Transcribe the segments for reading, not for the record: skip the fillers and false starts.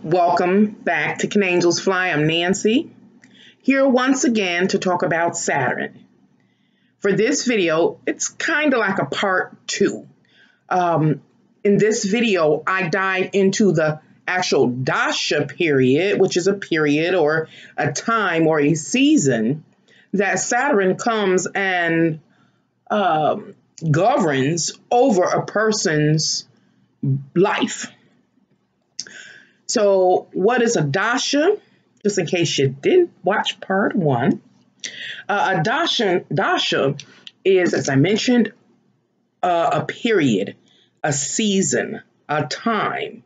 Welcome back to Can Angels Fly. I'm Nancy, here once again to talk about Saturn. For this video, it's kind of like a part two. In this video, I dive into the actual Dasha period, which is a period or a time or a season that Saturn comes and governs over a person's life. So what is a Dasha? Just in case you didn't watch part one. A Dasha is, as I mentioned, a period, a season, a time.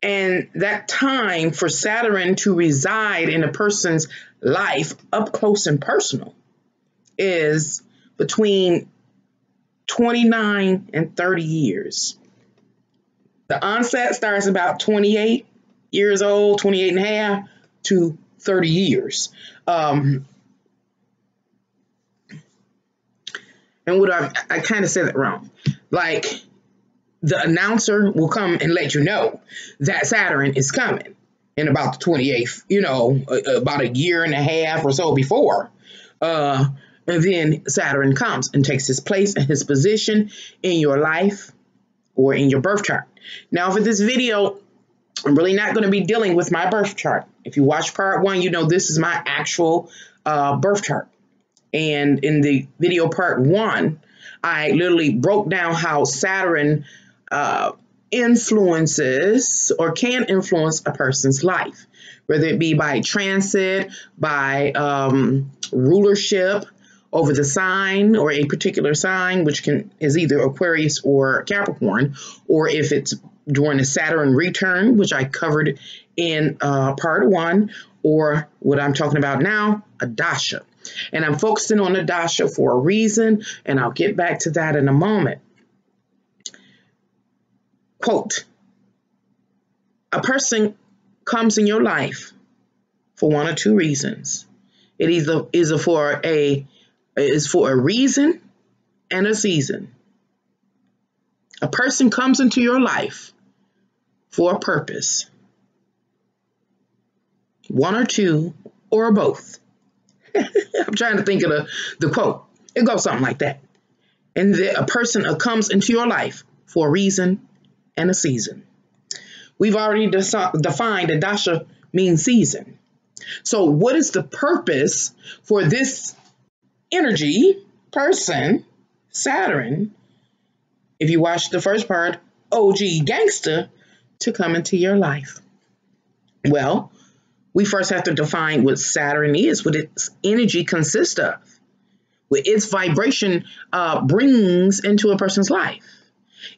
And that time for Saturn to reside in a person's life up close and personal is between 29 and 30 years. The onset starts about 28 years old, 28 and a half to 30 years. And what I kind of said it wrong. Like, the announcer will come and let you know that Saturn is coming in about the 28th, about a year and a half or so before. And then Saturn comes and takes his place and his position in your life or in your birth chart. Now, for this video, I'm really not going to be dealing with my birth chart. If you watch part one, you know this is my actual birth chart. And in the video part one, I literally broke down how Saturn influences or can influence a person's life, whether it be by transit, by rulership over the sign or a particular sign, which is either Aquarius or Capricorn, or if it's during a Saturn return, which I covered in part one, or what I'm talking about now, a Dasha. And I'm focusing on the Dasha for a reason, and I'll get back to that in a moment. Quote, a person comes in your life for one or two reasons. It either is for a reason and a season. A person comes into your life for a purpose. One or two or both. I'm trying to think of the quote. It goes something like that. And a person comes into your life for a reason and a season. We've already defined that Dasha means season. So what is the purpose for this energy, person, Saturn, if you watch the first part, OG gangster, to come into your life? Well, we first have to define what Saturn is, what its energy consists of, what its vibration brings into a person's life.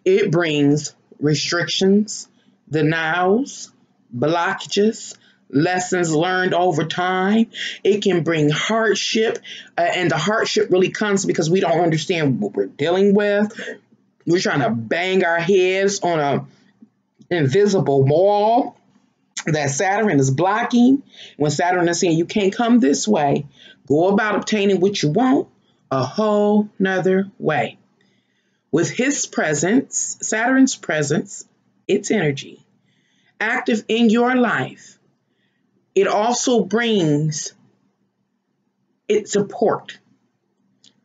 It brings restrictions, denials, blockages, lessons learned over time. It can bring hardship, and the hardship really comes because we don't understand what we're dealing with. We're trying to bang our heads on an invisible wall that Saturn is blocking. When Saturn is saying you can't come this way, go about obtaining what you want a whole nother way. With his presence, Saturn's presence, its energy, active in your life, it also brings its support.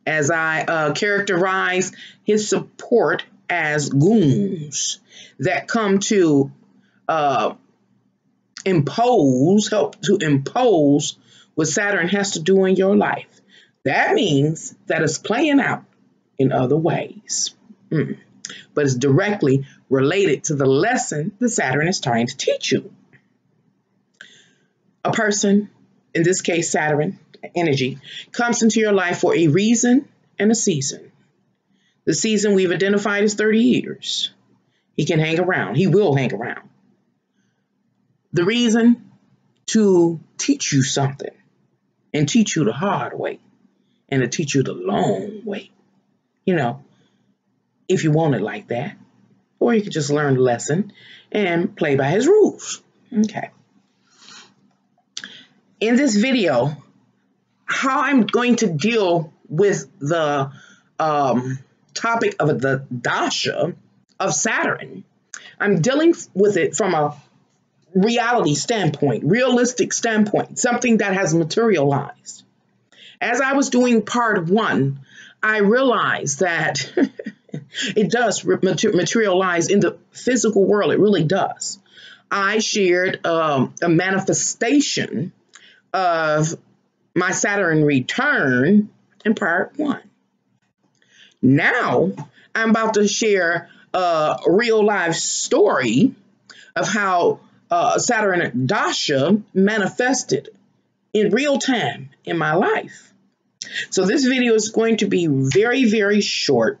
As I characterize his support as goons that come to help to impose what Saturn has to do in your life. That means that it's playing out in other ways. But it's directly related to the lesson that Saturn is trying to teach you. A person, in this case Saturn energy, comes into your life for a reason and a season. The season we've identified is 30 years. He can hang around. He will hang around. The reason, to teach you something and teach you the hard way and to teach you the long way. If you want it like that. Or you could just learn the lesson and play by his rules. Okay. In this video, how I'm going to deal with the topic of the Dasha of Saturn, I'm dealing with it from a reality standpoint, realistic standpoint, something that has materialized. As I was doing part one, I realized that it does materialize in the physical world. It really does. I shared a manifestation of my Saturn return in part one. Now I'm about to share a real life story of how Saturn Dasha manifested in real time in my life. So this video is going to be very, very short.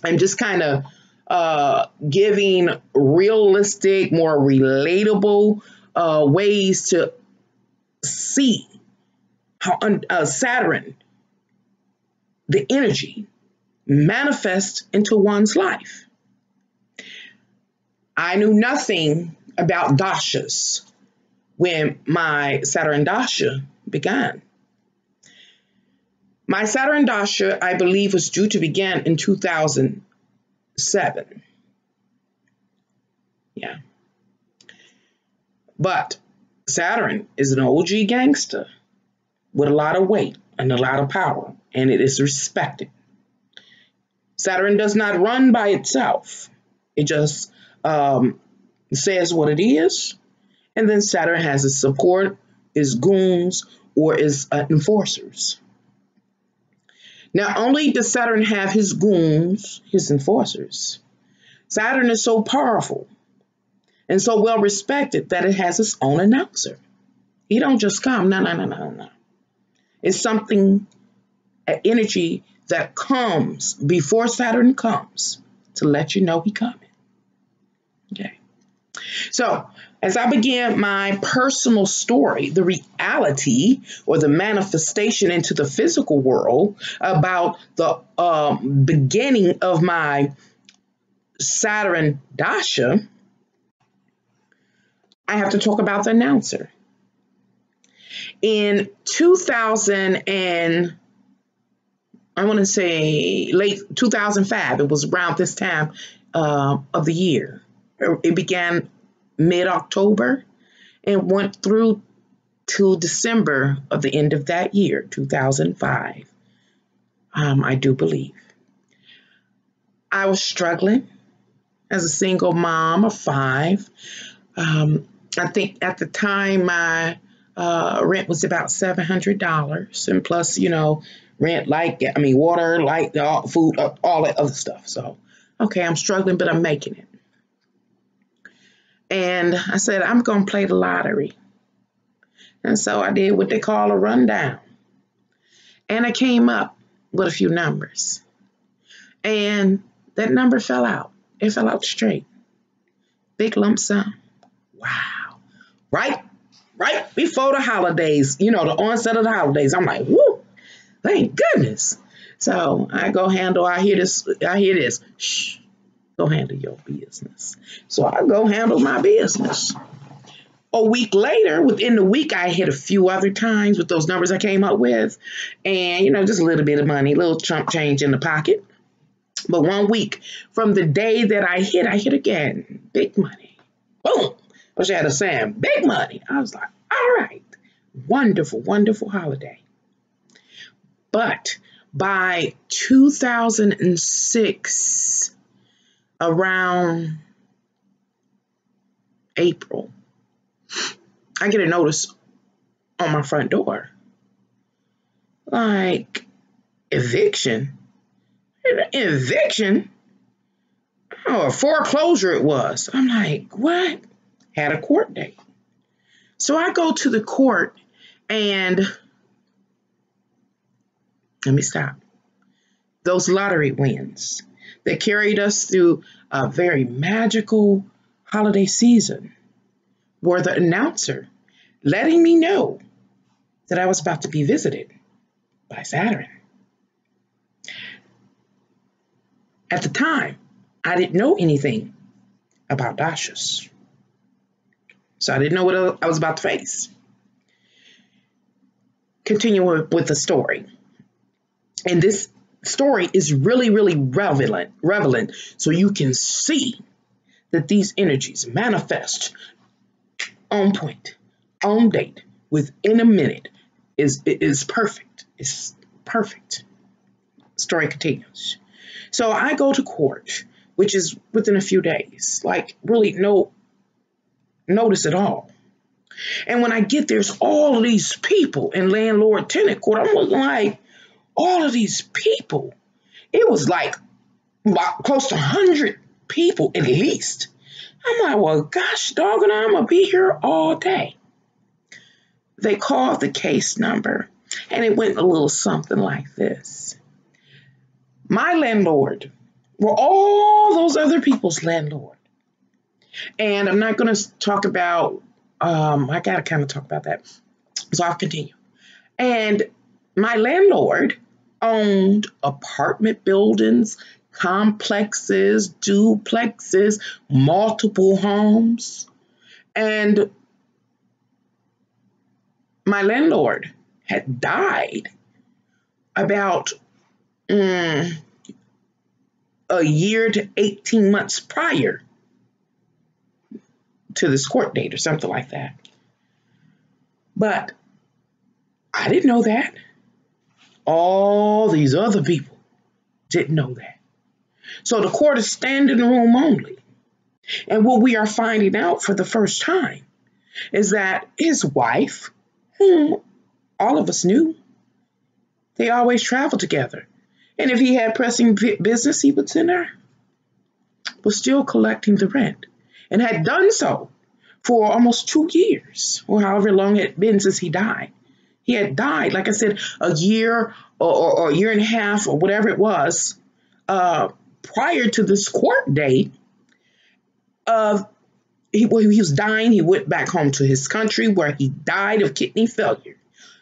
I'm just kind of giving realistic, more relatable ways to see how Saturn, the energy, manifests into one's life. I knew nothing about dashas when my Saturn Dasha began. My Saturn Dasha, I believe, was due to begin in 2007. Yeah. But Saturn is an OG gangster with a lot of weight and a lot of power, and it is respected. Saturn does not run by itself. It just says what it is, and then Saturn has its support, its goons, or its enforcers. Not only does Saturn have his goons, his enforcers, Saturn is so powerful and so well respected that it has its own announcer. He don't just come, no. It's something, an energy that comes before Saturn comes to let you know he's coming. Okay. So as I began my personal story, the reality or the manifestation into the physical world about the beginning of my Saturn Dasha, I have to talk about the announcer. In 2000 and I want to say late 2005, it was around this time of the year. It began mid-October and went through till December of the end of that year, 2005, I do believe. I was struggling as a single mom of 5. I think at the time my rent was about $700, and plus, rent, water, light, food, all that other stuff. So, okay, I'm struggling, but I'm making it. And I said, I'm going to play the lottery. And so I did what they call a rundown. And I came up with a few numbers. And that number fell out. It fell out straight. Big lump sum. Wow. Right before the holidays, the onset of the holidays. I'm like, whoo, thank goodness. So I hear this. Shh. Go handle your business. So I go handle my business. A week later, within the week, I hit a few other times with those numbers I came up with. And, just a little bit of money, a little chump change in the pocket. But 1 week from the day that I hit again. Big money. Boom. I wish I had a saying, big money. I was like, all right. Wonderful, wonderful holiday. But by 2006, around April, I get a notice on my front door. Like, eviction? Eviction? Oh, a foreclosure it was. I'm like, what? Had a court date. So I go to the court and let me stop. Those lottery wins that carried us through a very magical holiday season were the announcer letting me know that I was about to be visited by Saturn. At the time, I didn't know anything about dashas. So I didn't know what I was about to face. Continue with the story. And this story is really, really relevant, so you can see that these energies manifest on point, on date, within a minute is perfect. It's perfect. Story continues. So I go to court, which is within a few days, like really no notice at all. And when I get there's all of these people in landlord tenant court. I'm looking like all of these people. It was like close to 100 people at least. I'm like, well, gosh, doggone, I'm going to be here all day. They called the case number, and it went a little something like this. My landlord were all those other people's landlord. And I'm not going to talk about, I got to kind of talk about that. So I'll continue. And my landlord owned apartment buildings, complexes, duplexes, multiple homes. And my landlord had died about a year to 18 months prior to this court date or something like that. But I didn't know that. All these other people didn't know that. So the court is standing room only. And what we are finding out for the first time is that his wife, whom all of us knew, they always traveled together. And if he had pressing business, he would send her, was still collecting the rent and had done so for almost 2 years or however long it had been since he died. He had died, like I said, a year or a year and a half or whatever it was prior to this court date. He was dying. He went back home to his country where he died of kidney failure.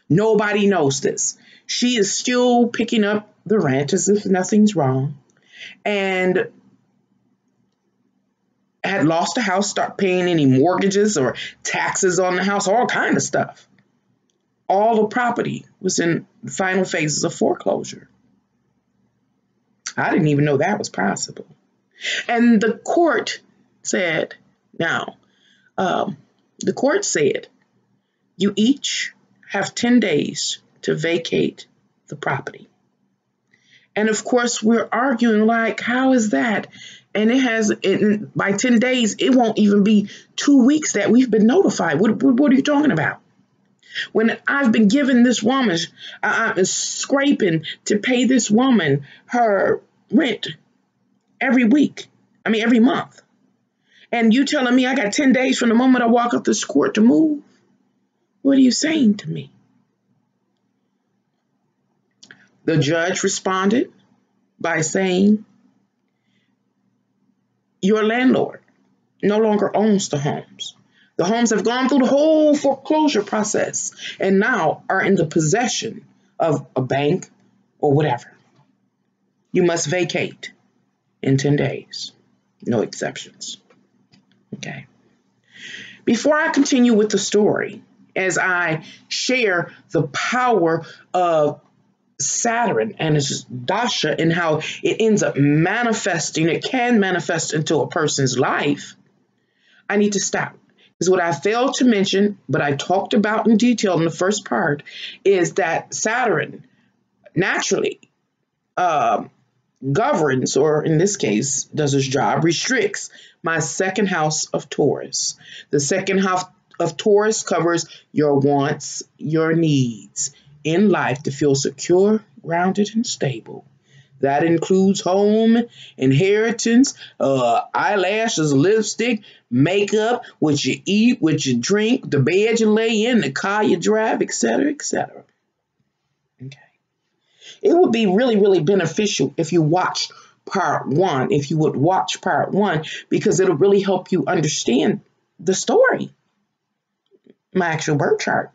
Nobody knows this. She is still picking up the rent as if nothing's wrong, and had lost the house, stopped paying any mortgages or taxes on the house, all kind of stuff. All the property was in the final phases of foreclosure. I didn't even know that was possible. And the court said, the court said, you each have 10 days to vacate the property. And of course, we're arguing like, how is that? And by 10 days, it won't even be 2 weeks that we've been notified. What are you talking about? When I've been giving this woman, I'm scraping to pay this woman her rent every month. And you telling me I got 10 days from the moment I walk up this court to move? What are you saying to me? The judge responded by saying, your landlord no longer owns the homes. The homes have gone through the whole foreclosure process and now are in the possession of a bank or whatever. You must vacate in 10 days. No exceptions. Okay. Before I continue with the story, as I share the power of Saturn and its Dasha and how it ends up manifesting, it can manifest into a person's life, I need to stop. Because what I failed to mention, but I talked about in detail in the first part, is that Saturn naturally governs, or in this case, does its job, restricts my second house of Taurus. The second house of Taurus covers your wants, your needs in life to feel secure, grounded, and stable. That includes home, inheritance, eyelashes, lipstick, makeup, what you eat, what you drink, the bed you lay in, the car you drive, etc., etc. Okay. It would be really, really beneficial if you watched part one, because it'll really help you understand the story, my actual birth chart,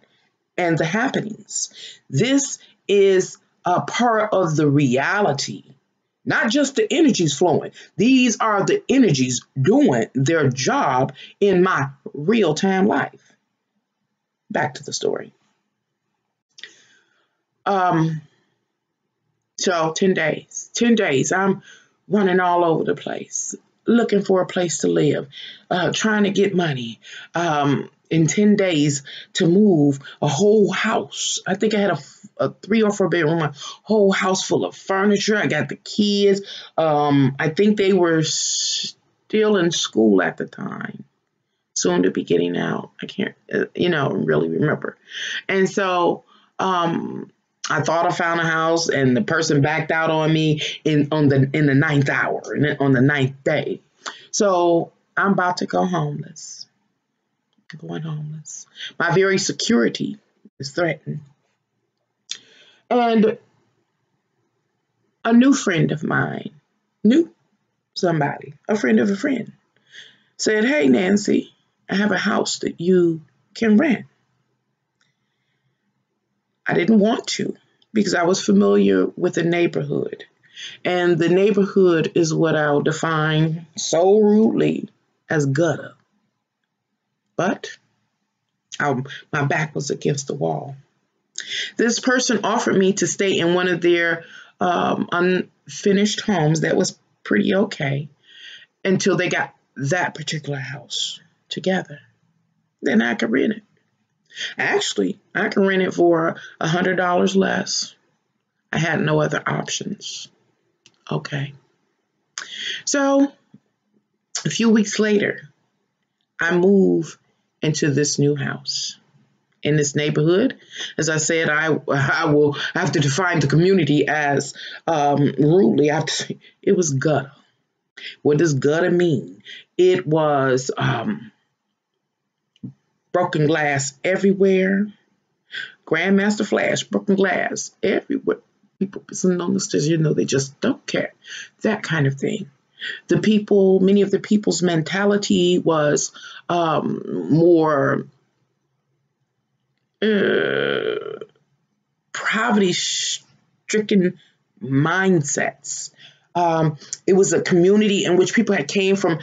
and the happenings. This is a part of the reality, not just the energies flowing. These are the energies doing their job in my real-time life. Back to the story. So 10 days, I'm running all over the place, looking for a place to live, trying to get money. in 10 days to move a whole house. I think I had a 3 or 4 bedroom, a whole house full of furniture. I got the kids. I think they were still in school at the time, soon to be getting out. I can't, really remember. And so I thought I found a house, and the person backed out on me in the ninth hour, on the ninth day. So I'm about to go homeless. I'm going homeless. My very security is threatened. And a new friend of mine, a friend of a friend, said, "Hey, Nancy, I have a house that you can rent." I didn't want to because I was familiar with the neighborhood. And the neighborhood is what I'll define so rudely as gutter. But my back was against the wall. This person offered me to stay in one of their unfinished homes that was pretty okay until they got that particular house together. Then I could rent it. Actually, I could rent it for $100 less. I had no other options. Okay. So a few weeks later, I move into this new house in this neighborhood. As I said, I will have to define the community as rudely. I have to say it was gutter. What does gutter mean? It was broken glass everywhere. Grandmaster Flash, broken glass everywhere. People sitting on the stairs, they just don't care. That kind of thing. Many of the people's mentality was more poverty-stricken mindsets. It was a community in which people had came from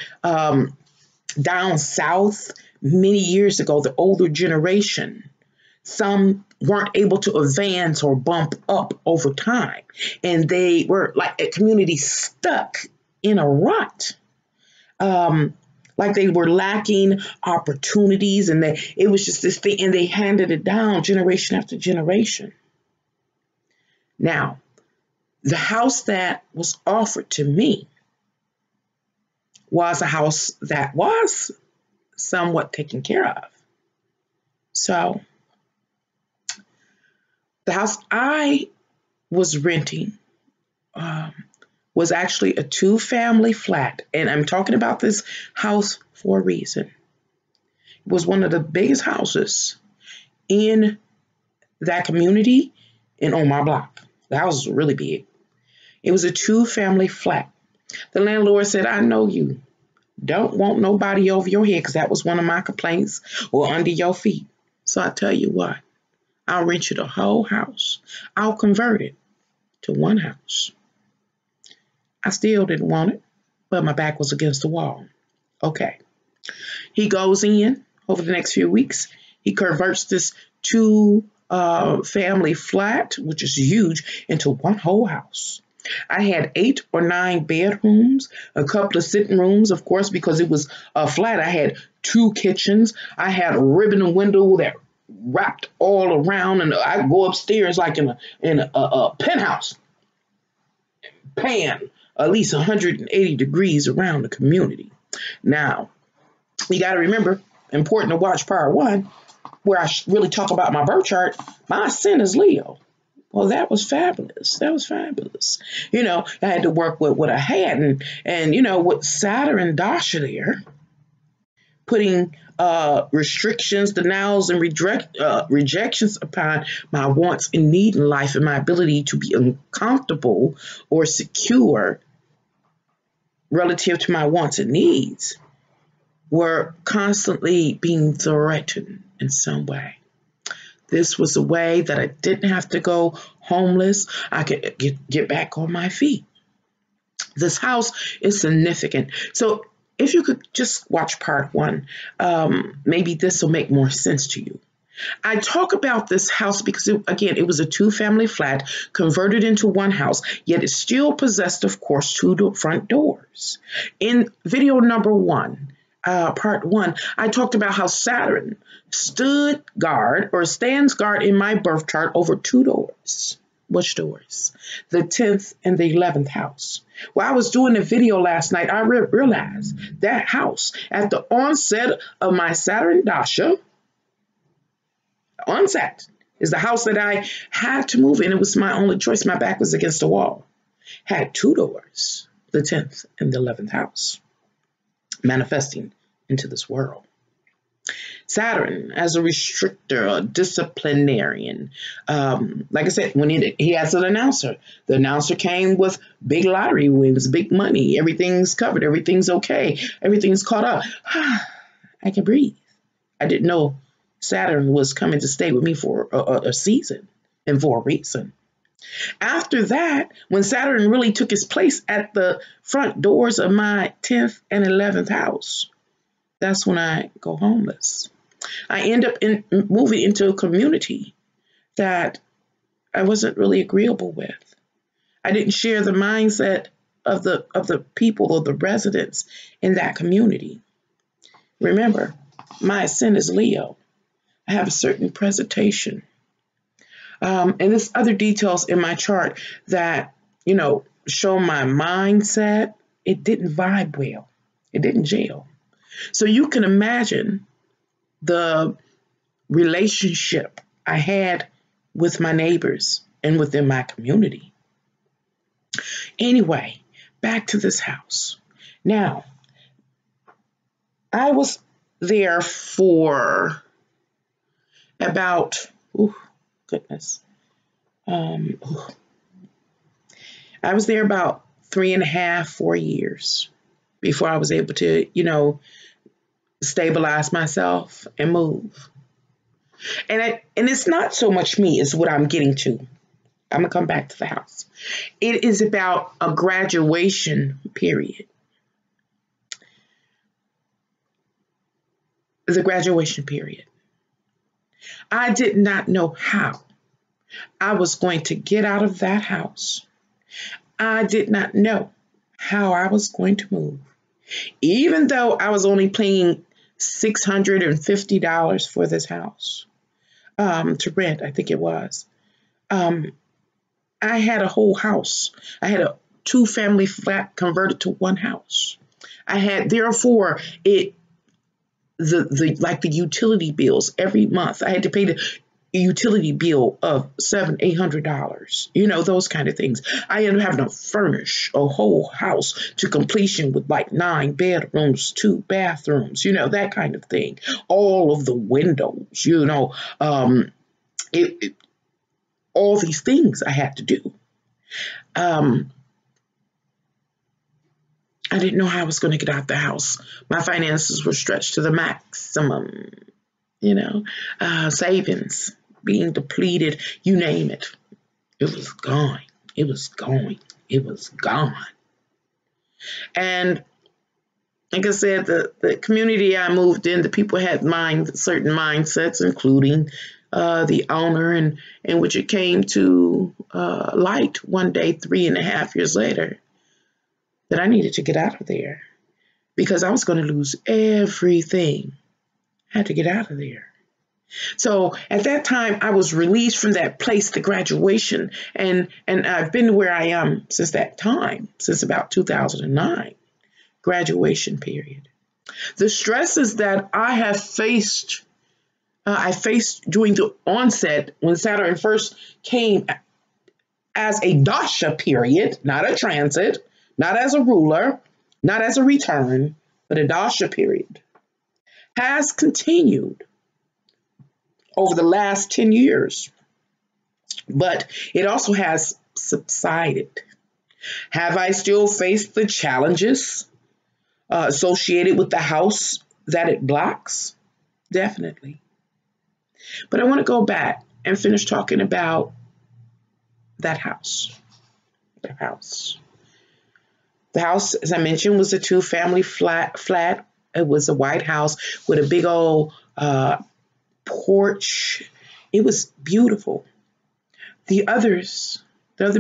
down south many years ago, the older generation. Some weren't able to advance or bump up over time, and they were like a community stuck in a rut. Like they were lacking opportunities, and it was just this thing, and they handed it down generation after generation. Now, the house that was offered to me was a house that was somewhat taken care of. So the house I was renting was actually a 2-family flat. And I'm talking about this house for a reason. It was one of the biggest houses in that community and on my block. The house was really big. It was a 2-family flat. The landlord said, "I know you don't want nobody over your head," because that was one of my complaints, "or under your feet. So I tell you what, I'll rent you the whole house. I'll convert it to one house." I still didn't want it, but my back was against the wall. Okay. He goes in over the next few weeks. He converts this 2-family flat, which is huge, into one whole house. I had 8 or 9 bedrooms, a couple of sitting rooms, of course, because it was a flat. I had 2 kitchens. I had a ribbon window that wrapped all around, and I go upstairs like in a penthouse, pan at least 180 degrees around the community. Now, you got to remember, important to watch part 1, where I really talk about my birth chart. My ascendant is Leo. Well, that was fabulous. That was fabulous. I had to work with what I had, and with Saturn and Dasha there, putting restrictions, denials, and rejections upon my wants and need in life, and my ability to be uncomfortable or secure relative to my wants and needs, were constantly being threatened in some way. This was a way that I didn't have to go homeless. I could get back on my feet. This house is significant. So if you could just watch part 1, maybe this will make more sense to you. I talk about this house because, it was a 2-family flat converted into one house, yet it still possessed, of course, 2 front doors. In video number 1, part 1, I talked about how Saturn stood guard or stands guard in my birth chart over 2 doors. Which doors? The 10th and the 11th house. While I was doing the video last night, I realized that house at the onset of my Saturn Dasha, onset, is the house that I had to move in. It was my only choice. My back was against the wall. Had 2 doors, the 10th and the 11th house, manifesting into this world. Saturn as a restrictor, a disciplinarian. Like I said, when he has an announcer, the announcer came with big lottery wins, big money. Everything's covered. Everything's okay. Everything's caught up. I can breathe. I didn't know Saturn was coming to stay with me for a season and for a reason. After that, when Saturn really took his place at the front doors of my 10th and 11th house, that's when I go homeless. I end up moving into a community that I wasn't really agreeable with. I didn't share the mindset of the people or the residents in that community. Remember, my ascendant is Leo. I have a certain presentation. And there's other details in my chart that, show my mindset. It didn't vibe well. It didn't gel. So you can imagine the relationship I had with my neighbors and within my community. Anyway, back to this house. Now, I was there for about, I was there about 3.5, 4 years before I was able to, stabilize myself and move. And it's not so much me is what I'm getting to. I'm going to come back to the house. It is about a graduation period. The graduation period. I did not know how I was going to get out of that house. I did not know how I was going to move. Even though I was only paying $650 for this house to rent, I think it was. I had a whole house. I had a 2-family flat converted to 1 house. I had, therefore, the utility bills every month. I had to pay the utility bill of $700-800, those kind of things. I ended up having to furnish a whole house to completion with 9 bedrooms, 2 bathrooms, that kind of thing. All of the windows, all these things I had to do. I didn't know how I was going to get out the house. My finances were stretched to the maximum, savings being depleted, you name it. It was gone. It was going. It was gone. And like I said, the community I moved in, the people had certain mindsets, including the owner, and in which it came to light one day, 3.5 years later, that I needed to get out of there because I was going to lose everything. I had to get out of there. So at that time, I was released from that place, the graduation, and I've been where I am since that time, since about 2009, graduation period. The stresses that I have faced, I faced during the onset when Saturn first came as a Dasha period, not a transit, not as a ruler, not as a return, but a Dasha period, has continued over the last 10 years, but it also has subsided. Have I still faced the challenges associated with the house that it blocks? Definitely. But I want to go back and finish talking about that house. The house. The house, as I mentioned, was a 2-family flat. It was a white house with a big old porch. It was beautiful. The other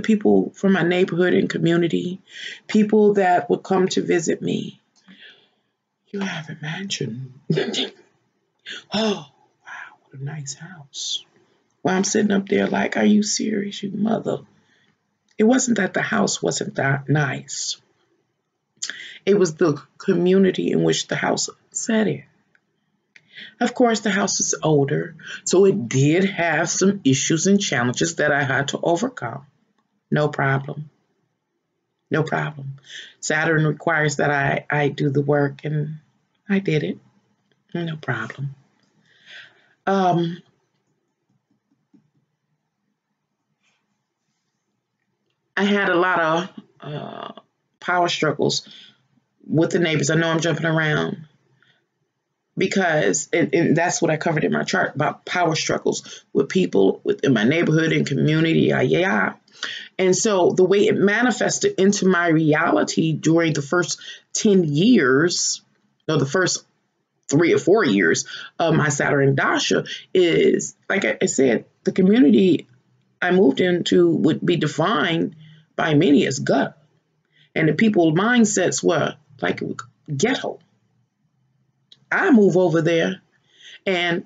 people from my neighborhood and community, people that would come to visit me, You have a mansion. Oh, wow, what a nice house. Well, I'm sitting up there like, are you serious, you mother? It wasn't that the house wasn't that nice. It was the community in which the house sat in. Of course, the house is older, so it did have some issues and challenges that I had to overcome. No problem. No problem. Saturn requires that I do the work, and I did it. No problem. I had a lot of power struggles with the neighbors. I know I'm jumping around because and that's what I covered in my chart about power struggles with people within my neighborhood and community. Yeah. And so the way it manifested into my reality during the first 10 years, or the first 3 or 4 years of my Saturn Dasha is, like I said, the community I moved into would be defined by many as gutter. And the people's mindsets were like ghetto. I move over there and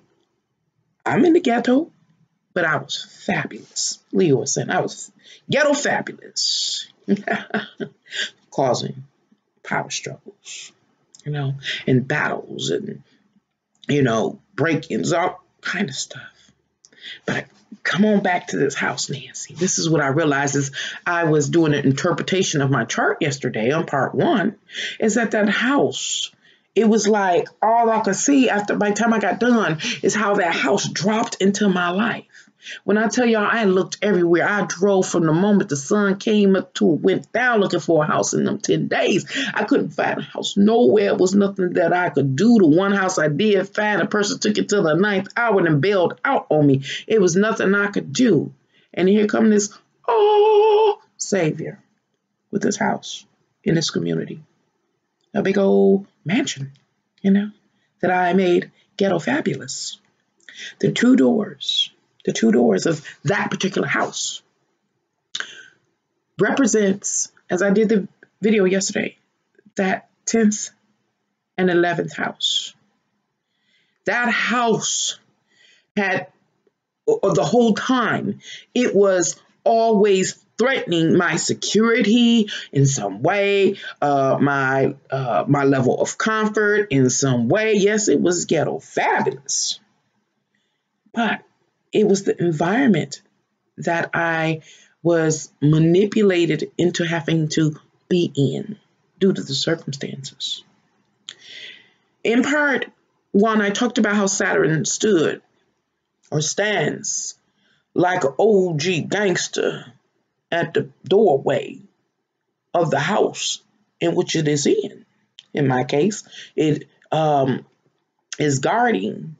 I'm in the ghetto, but I was fabulous. Leo was saying I was ghetto fabulous, causing power struggles, and battles and, break-ins, all kind of stuff. But come on back to this house, Nancy. This is what I realized as I was doing an interpretation of my chart yesterday on part 1, is that house, it was like all I could see after by the time I got done is how that house dropped into my life. When I tell y'all, I looked everywhere. I drove from the moment the sun came up to went down looking for a house in them 10 days. I couldn't find a house nowhere. It was nothing that I could do. The one house I did find, a person took it to the 9th hour and bailed out on me. It was nothing I could do. And here come this, savior with this house in this community. A big old mansion, that I made ghetto fabulous. The two doors of that particular house represents, as I did the video yesterday, that 10th and 11th house. That house had, the whole time, it was always threatening my security in some way, my level of comfort in some way. Yes, it was ghetto fabulous, but it was the environment that I was manipulated into having to be in due to the circumstances. In part 1, I talked about how Saturn stood or stands like an OG gangster at the doorway of the house in which it is in. In my case, it is guarding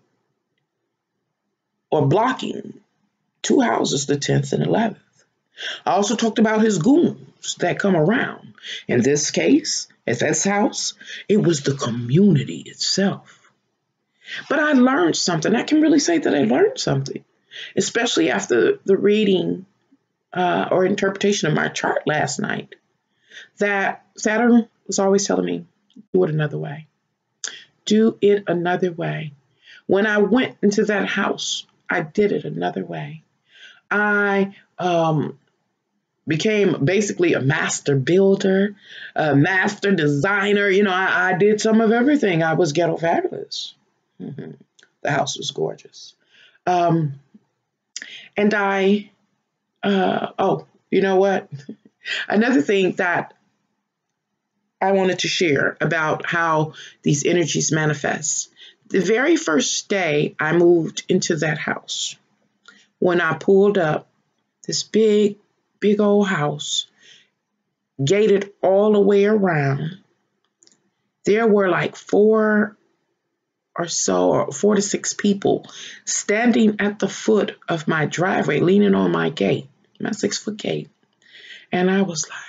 or blocking 2 houses, the 10th and 11th. I also talked about his goons that come around. In this case, at this house, it was the community itself. But I learned something. I can really say that I learned something, especially after the reading or interpretation of my chart last night, that Saturn was always telling me, do it another way. Do it another way. When I went into that house, I did it another way. I became basically a master builder, a master designer. I did some of everything. I was ghetto fabulous. The house was gorgeous. And I, you know what? Another thing that I wanted to share about how these energies manifest. The very first day I moved into that house, when I pulled up, this big old house, gated all the way around, there were like 4 to 6 people standing at the foot of my driveway, leaning on my gate, my 6-foot gate. And I was like,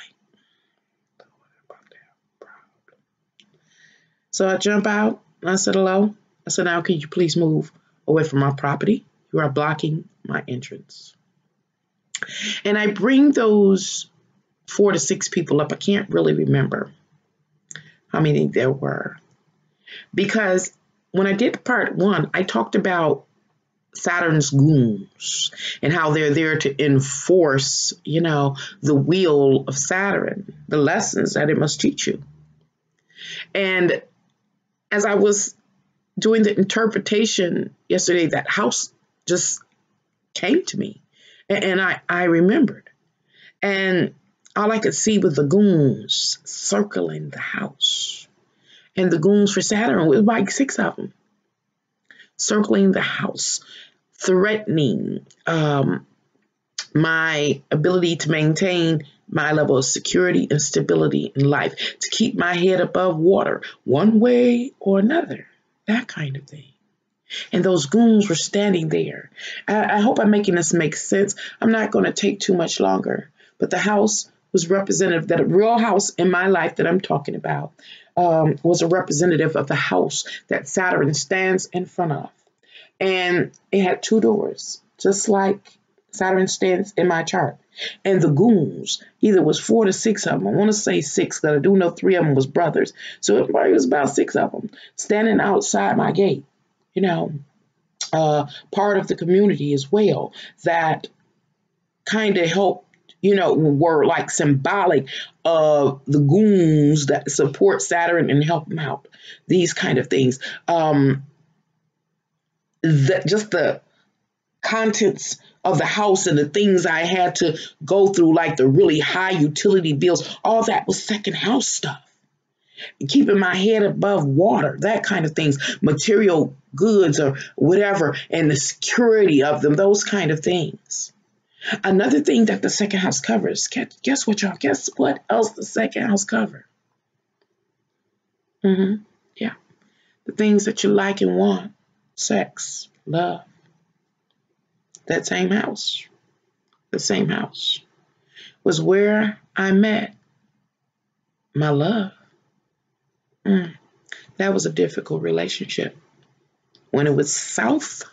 so I jump out and I said, hello. I said, now can you please move away from my property? You are blocking my entrance. And I bring those 4 to 6 people up. I can't really remember how many there were. Because when I did part one, I talked about Saturn's goons and how they're there to enforce, the will of Saturn, the lessons that it must teach you. And as I was doing the interpretation yesterday, that house just came to me, and I remembered. And all I could see was the goons circling the house. And the goons for Saturn, was like 6 of them, circling the house, threatening my ability to maintain my level of security and stability in life, to keep my head above water one way or another, that kind of thing. And those goons were standing there. I hope I'm making this make sense. I'm not going to take too much longer, but the house was representative, that real house in my life that I'm talking about was a representative of the house that Saturn stands in front of. And it had 2 doors, just like Saturn stands in my chart. And the goons, either was 4 to 6 of them. I want to say 6, because I do know 3 of them was brothers. So it probably was about 6 of them standing outside my gate. Part of the community as well that kind of helped, were like symbolic of the goons that support Saturn and help him out. These kind of things. Just the contents of the house and the things I had to go through, like the really high utility bills, all that was second house stuff. Keeping my head above water, that kind of things, material goods or whatever, and the security of them, those kind of things. Another thing that the second house covers, guess what, y'all? Guess what else the second house covers? Yeah. The things that you like and want. Sex, love. That same house, the same house, was where I met my love. That was a difficult relationship. When it was south,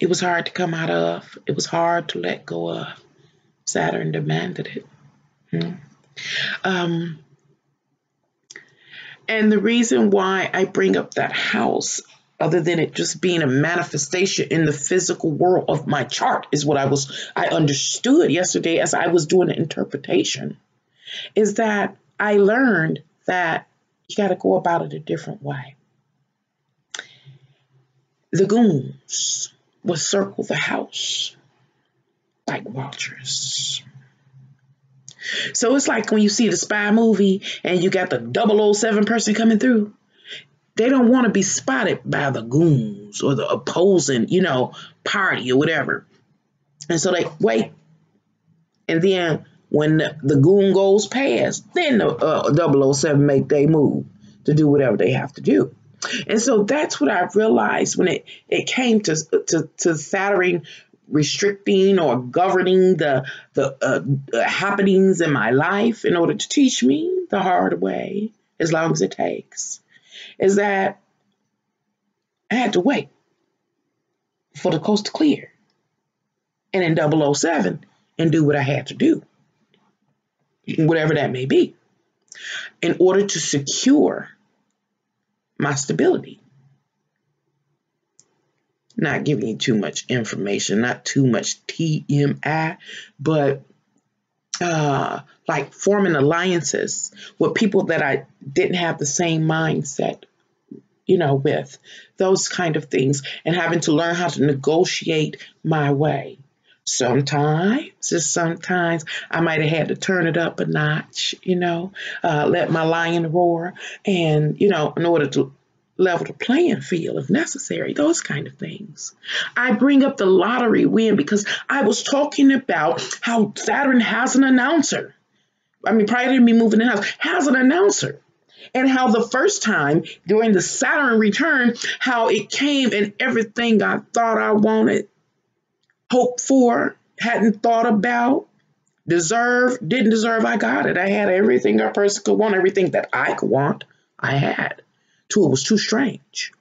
it was hard to come out of. It was hard to let go of. Saturn demanded it. And the reason why I bring up that house, other than it just being a manifestation in the physical world of my chart, is what I understood yesterday as I was doing the interpretation, is that I learned that you got to go about it a different way. The goons will circle the house like vultures. So it's like when you see the spy movie and you got the 007 person coming through. They don't want to be spotted by the goons or the opposing, party or whatever. And so they wait. And then when the goon goes past, then the 007 make their move to do whatever they have to do. And so that's what I realized when it came to Saturn restricting or governing the happenings in my life in order to teach me the hard way, as long as it takes, is that I had to wait for the coast to clear and in 007 and do what I had to do, whatever that may be, in order to secure my stability. Not giving you too much information, not too much TMI, but like forming alliances with people that I didn't have the same mindset, with those kind of things, and having to learn how to negotiate my way. Sometimes I might have had to turn it up a notch, let my lion roar, and, in order to level the playing field if necessary, those kind of things. I bring up the lottery win because I was talking about how Saturn has an announcer. Prior to me moving the house, has an announcer. And how the first time during the Saturn return, how it came and everything I thought I wanted, hoped for, hadn't thought about, didn't deserve, I got it. I had everything a person could want, everything that I could want, I had. It was too strange.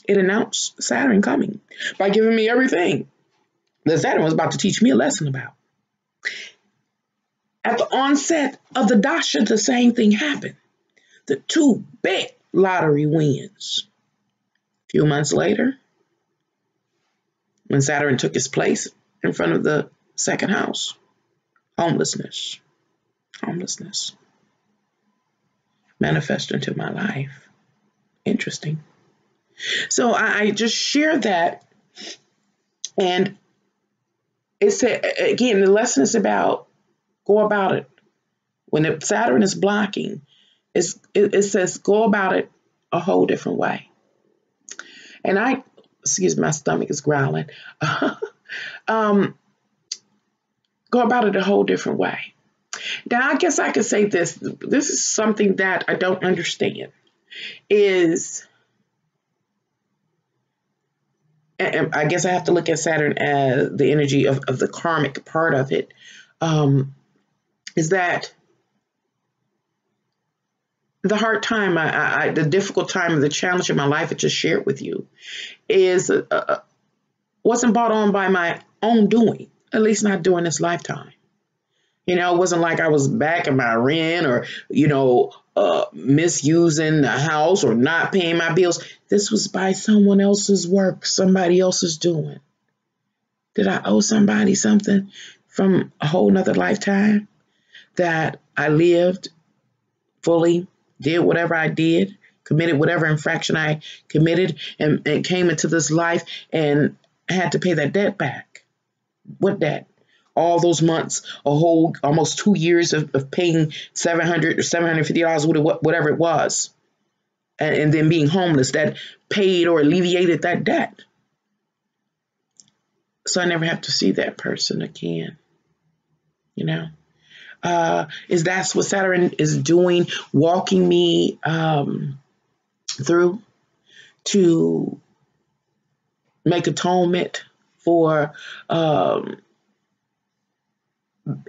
It announced Saturn coming by giving me everything that Saturn was about to teach me a lesson about. At the onset of the Dasha, the same thing happened. The 2 big lottery wins. A few months later, when Saturn took his place in front of the second house, homelessness manifested into my life. Interesting. So I just share that, and it's again, the lesson is about go about it. When Saturn is blocking, it says go about it a whole different way. And excuse me, my stomach is growling. Go about it a whole different way. Now, I guess I could say this. This is something that I don't understand. And I guess I have to look at Saturn as the energy of the karmic part of it. Is that the hard time, the difficult time, the challenge in my life I just shared with you wasn't brought on by my own doing, at least not during this lifetime. It wasn't like I was back in my rent or, misusing the house or not paying my bills. This was by someone else's work, somebody else's doing. Did I owe somebody something from a whole nother lifetime that I lived fully, did whatever I did, committed whatever infraction I committed, and came into this life and had to pay that debt back? What debt? All those months, a whole almost 2 years of paying $700 or $750, whatever it was, and then being homeless, that paid or alleviated that debt. So I never have to see that person again. Is that's what Saturn is doing, walking me through to make atonement for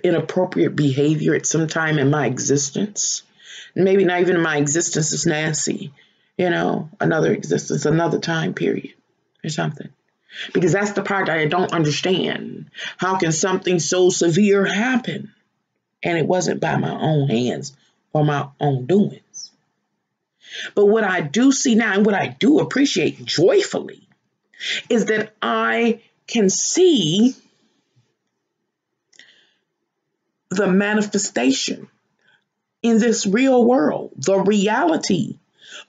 inappropriate behavior at some time in my existence. Maybe not even in my existence as Nancy, another existence, another time period or something. Because that's the part that I don't understand. How can something so severe happen? And it wasn't by my own hands or my own doings. But what I do see now, and what I do appreciate joyfully, is that I can see the manifestation in this real world, the reality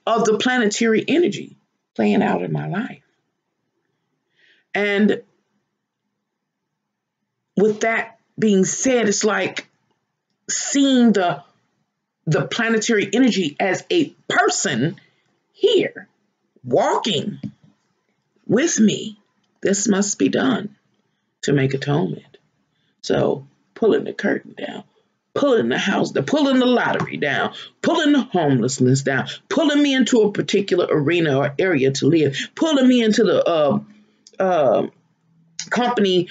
of the planetary energy playing out in my life. And with that being said, it's like seeing the planetary energy as a person here walking with me. This must be done to make atonement. So pulling the curtain down, pulling the house down, pulling the lottery down, pulling the homelessness down, pulling me into a particular arena or area to live, pulling me into the company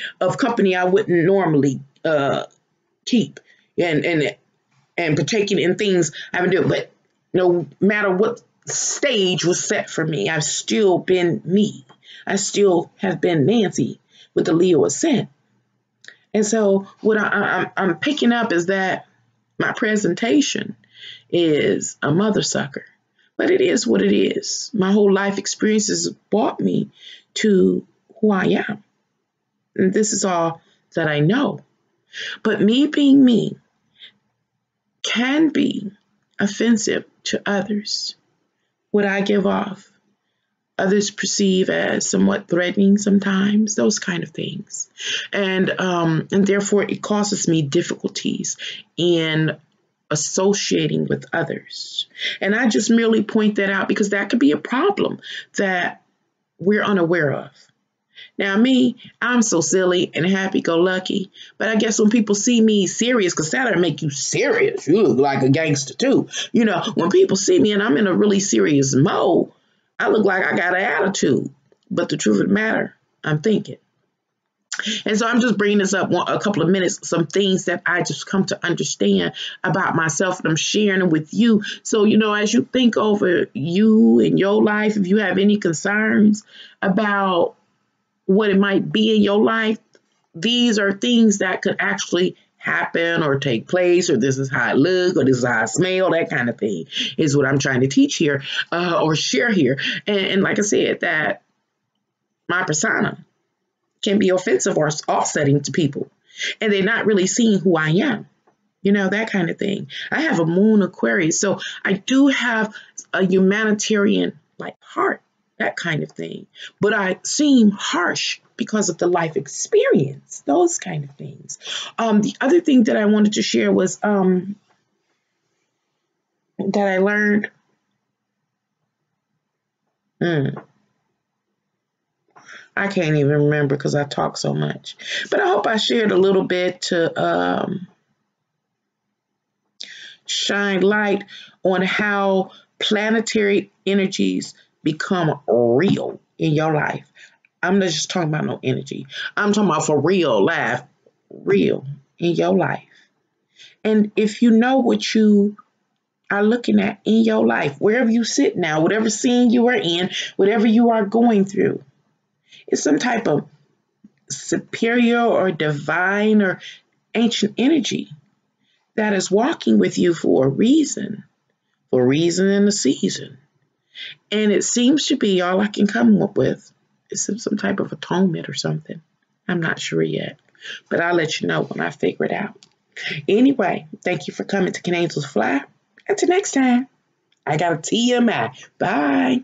I wouldn't normally keep, and partaking in things I haven't done. But no matter what stage was set for me, I've still been me. I still have been Nancy with the Leo ascent. And so what I'm picking up is that my presentation is a mother sucker, but it is what it is. My whole life experiences brought me to who I am. And this is all that I know. But me being me can be offensive to others. What I give off, others perceive as somewhat threatening sometimes, those kind of things. And therefore it causes me difficulties in associating with others. And I just merely point that out because that could be a problem that we're unaware of. Now me, I'm so silly and happy-go-lucky, but I guess when people see me serious, because Saturn make you serious, you look like a gangster too. When people see me and I'm in a really serious mode, I look like I got an attitude. But the truth of the matter, I'm thinking. And so I'm just bringing this up a couple of minutes, some things that I just come to understand about myself, and I'm sharing them with you. So, as you think over you and your life, if you have any concerns about what it might be in your life, these are things that could actually happen or take place, or this is how I look, or this is how I smell, that kind of thing is what I'm trying to teach here or share here. And like I said, that my persona can be offensive or offsetting to people, and they're not really seeing who I am. You know, that kind of thing. I have a moon Aquarius, so I do have a humanitarian like heart, that kind of thing. But I seem harsh because of the life experience, those kind of things. The other thing that I wanted to share was that I learned. I can't even remember because I talk so much. But I hope I shared a little bit to shine light on how planetary energies become real in your life. I'm not just talking about no energy. I'm talking about for real life, real in your life. And if you know what you are looking at in your life, wherever you sit now, whatever scene you are in, whatever you are going through, it's some type of superior or divine or ancient energy that is walking with you for a reason and a season. And it seems to be all I can come up with is some type of atonement or something. I'm not sure yet, but I'll let you know when I figure it out. Anyway, thank you for coming to Can Angels Fly. Until next time, I got a TMI. Bye.